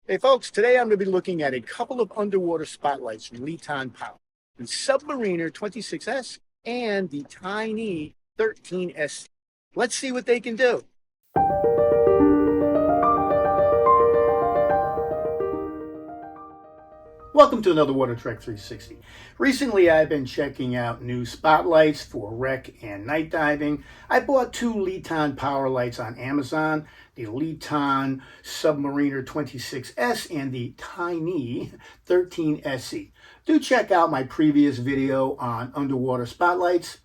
Hey folks, today I'm going to be looking at a couple of underwater spotlights from Leton Power, the Submariner 26S and the Tynny 13S. Let's see what they can do. Welcome to another Water Trek 360. Recently I've been checking out new spotlights for wreck and night diving. I bought two Leton Power lights on Amazon, the Leton Submariner 26S and the Tynny 13SE. Do check out my previous video on underwater spotlights.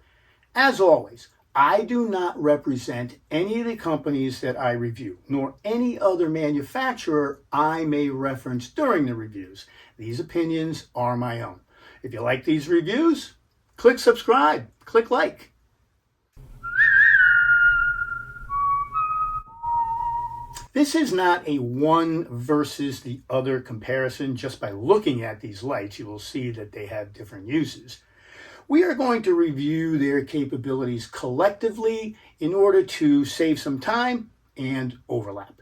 As always, I do not represent any of the companies that I review, nor any other manufacturer I may reference during the reviews. These opinions are my own. If you like these reviews, click subscribe, click like. This is not a one versus the other comparison. Just by looking at these lights, you will see that they have different uses. We are going to review their capabilities collectively in order to save some time and overlap.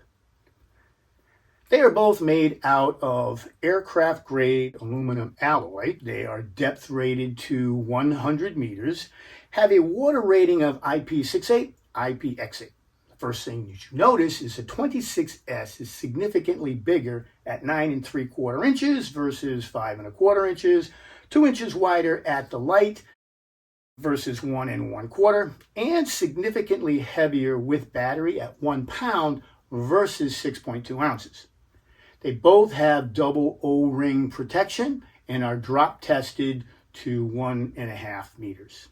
They are both made out of aircraft-grade aluminum alloy. They are depth rated to 100 meters, have a water rating of IP68, IPX8. The first thing you should notice is the 26S is significantly bigger at 9 3/4 inches versus 5 1/4 inches, 2 inches wider at the light versus 1 1/4, and significantly heavier with battery at 1 pound versus 6.2 ounces. They both have double O-ring protection and are drop tested to 1.5 meters.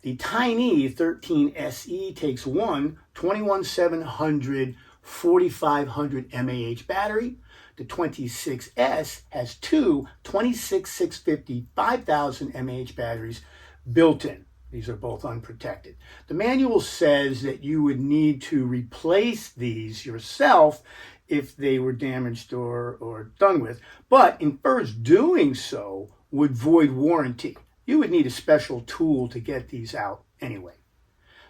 The Tynny 13SE takes one 21700 4500 mAh battery. The 26S has two 26650 5000 mAh batteries built in. These are both unprotected. The manual says that you would need to replace these yourself if they were damaged or done with, but infers doing so would void warranty. You would need a special tool to get these out anyway.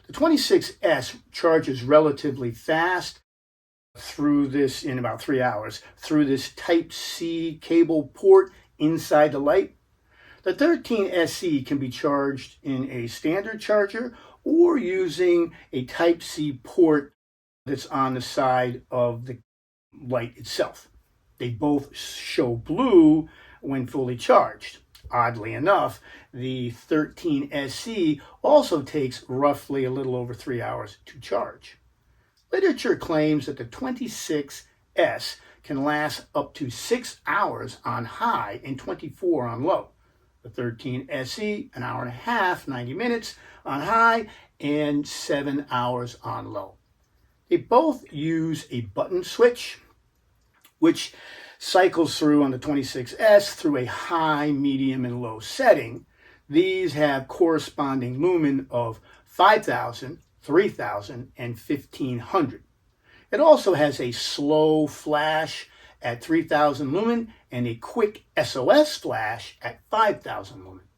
The 26S charges relatively fast through this in about 3 hours through this Type-C cable port inside the light. The 13SE can be charged in a standard charger or using a Type-C port that's on the side of the light itself. They both show blue when fully charged. Oddly enough, the 13SE also takes roughly a little over 3 hours to charge. Literature claims that the 26S can last up to 6 hours on high and 24 on low. The 13SE, an hour and a half, 90 minutes on high, and 7 hours on low. They both use a button switch, which cycles through on the 26S through a high, medium, and low setting. These have corresponding lumen of 5,000, 3,000, and 1,500. It also has a slow flash at 3,000 lumen and a quick SOS flash at 5,000 lumen.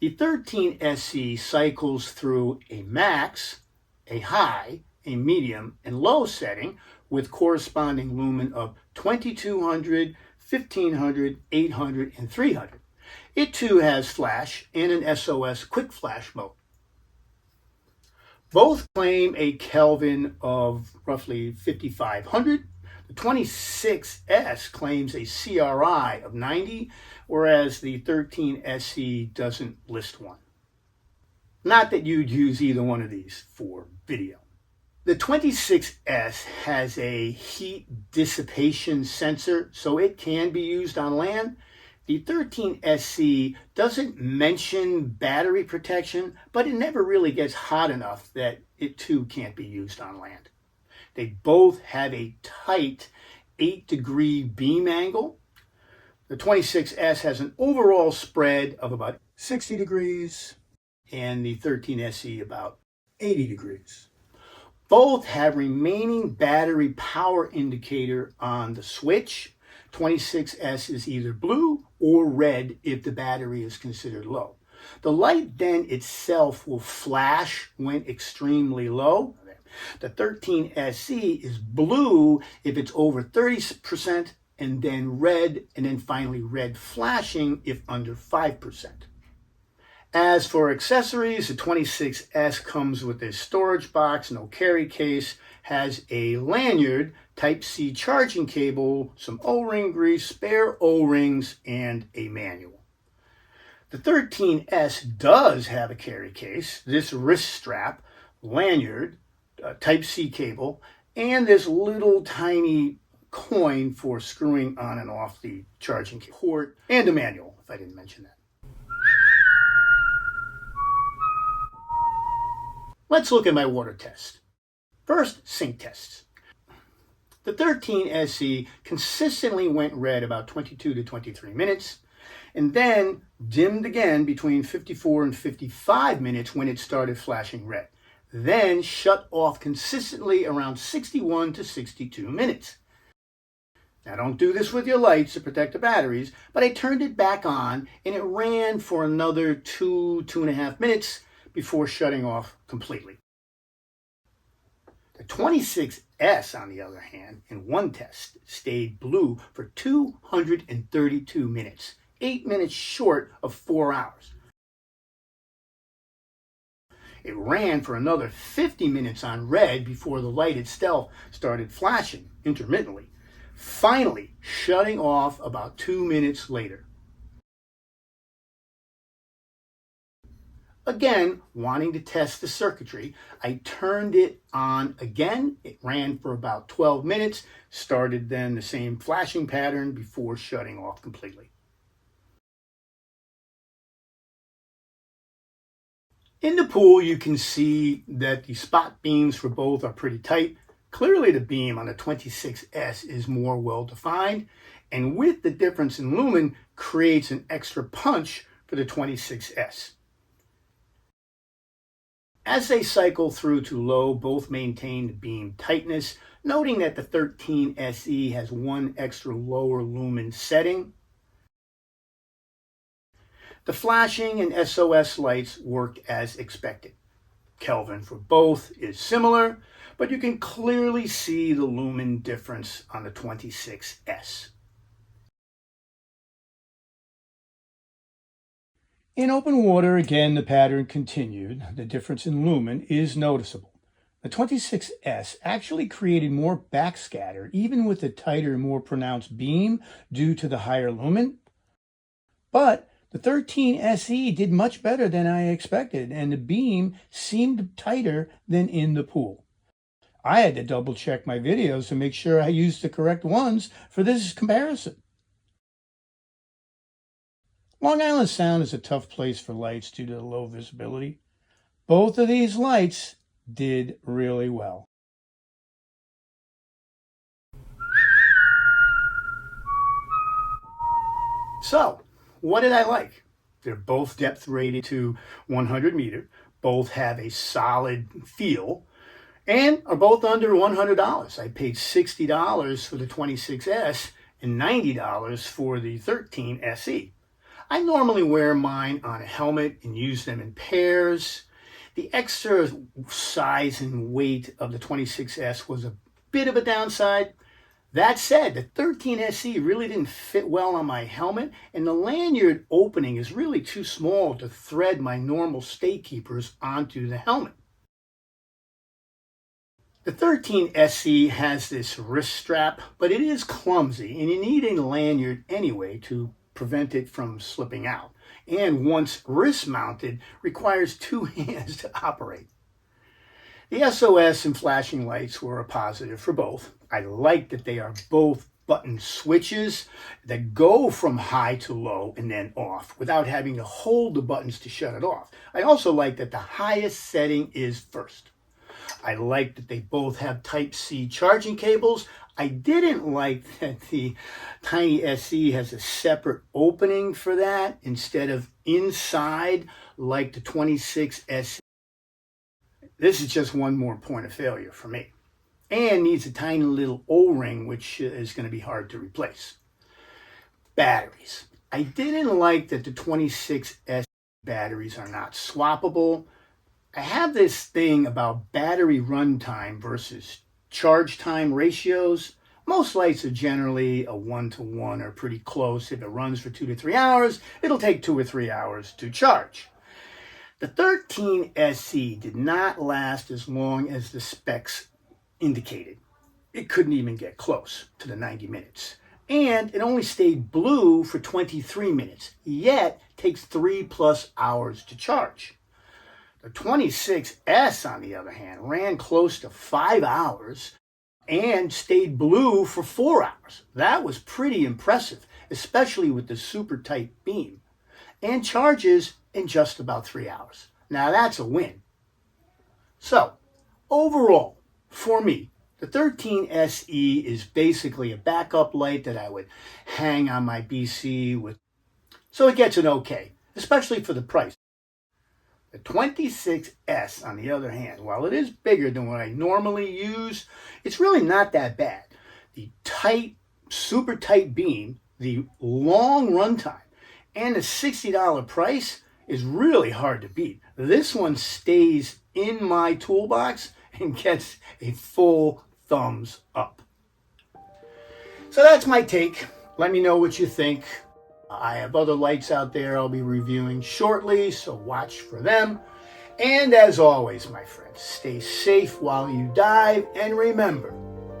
The 13SE cycles through a max, a high, a medium, and low setting with corresponding lumen of 2,200, 1,500, 800, and 300. It too has flash and an SOS quick flash mode. Both claim a Kelvin of roughly 5,500. The 26S claims a CRI of 90, whereas the 13SE doesn't list one. Not that you'd use either one of these for video. The 26S has a heat dissipation sensor, so it can be used on land. The 13SE doesn't mention battery protection, but it never really gets hot enough that it too can't be used on land. They both have a tight 8-degree beam angle. The 26S has an overall spread of about 60 degrees and the 13SE about 80 degrees. Both have remaining battery power indicator on the switch. 26S is either blue or red if the battery is considered low. The light then itself will flash when extremely low. The 13SE is blue if it's over 30%, and then red, and then finally red flashing if under 5%. As for accessories, the 26S comes with a storage box, no carry case, has a lanyard, Type-C charging cable, some O-ring grease, spare O-rings, and a manual. The 13S does have a carry case, this wrist strap, lanyard, Type-C cable, and this little tiny coin for screwing on and off the charging port, and a manual, if I didn't mention that. Let's look at my water test. First, sink tests. The 13SE consistently went red about 22 to 23 minutes, and then dimmed again between 54 and 55 minutes when it started flashing red. Then shut off consistently around 61 to 62 minutes. Now don't do this with your lights to protect the batteries, but I turned it back on and it ran for another 2.5 minutes before shutting off completely. The 26S, on the other hand, in one test, stayed blue for 232 minutes, 8 minutes short of 4 hours. It ran for another 50 minutes on red before the light itself started flashing intermittently, finally shutting off about 2 minutes later. Again, wanting to test the circuitry, I turned it on again. It ran for about 12 minutes, started then the same flashing pattern before shutting off completely. In the pool, you can see that the spot beams for both are pretty tight. Clearly the beam on the 26S is more well defined, and with the difference in lumen creates an extra punch for the 26S. As they cycle through to low, both maintain the beam tightness, noting that the 13SE has one extra lower lumen setting. The flashing and SOS lights worked as expected. Kelvin for both is similar, but you can clearly see the lumen difference on the 26S. In open water, again, the pattern continued. The difference in lumen is noticeable. The 26S actually created more backscatter, even with a tighter, more pronounced beam due to the higher lumen. But the 13SE did much better than I expected, and the beam seemed tighter than in the pool. I had to double check my videos to make sure I used the correct ones for this comparison. Long Island Sound is a tough place for lights due to the low visibility. Both of these lights did really well. So, what did I like? They're both depth rated to 100 meter, both have a solid feel, and are both under $100. I paid $60 for the 26S and $90 for the 13SE. I normally wear mine on a helmet and use them in pairs. The extra size and weight of the 26S was a bit of a downside. That said, the 13SE really didn't fit well on my helmet, and the lanyard opening is really too small to thread my normal stay keepers onto the helmet. The 13SE has this wrist strap, but it is clumsy, and you need a lanyard anyway to prevent it from slipping out. And once wrist mounted, requires 2 hands to operate. The SOS and flashing lights were a positive for both. I like that they are both button switches that go from high to low and then off without having to hold the buttons to shut it off. I also like that the highest setting is first. I like that they both have Type-C charging cables. I didn't like that the Tynny SE has a separate opening for that instead of inside like the 26SE. This is just one more point of failure for me. And needs a tiny little O-ring, which is going to be hard to replace. Batteries. I didn't like that the 26S batteries are not swappable. I have this thing about battery runtime versus charge time ratios. Most lights are generally a 1-to-1 or pretty close. If it runs for 2 to 3 hours, it'll take 2 or 3 hours to charge. The 13SE did not last as long as the specs indicated. It couldn't even get close to the 90 minutes. And it only stayed blue for 23 minutes, yet takes 3+ hours to charge. The 26S, on the other hand, ran close to 5 hours and stayed blue for 4 hours. That was pretty impressive, especially with the super tight beam, and charges in just about 3 hours. Now that's a win. So, overall, for me, the 13SE is basically a backup light that I would hang on my BC with, so it gets an okay, especially for the price. The 26S, on the other hand, while it is bigger than what I normally use, it's really not that bad. The tight, super tight beam, the long runtime, and the $60 price is really hard to beat. This one stays in my toolbox and gets a full thumbs up. So that's my take. Let me know what you think. I have other lights out there I'll be reviewing shortly, so watch for them. And as always, my friends, stay safe while you dive, and remember,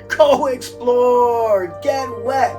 go explore, get wet,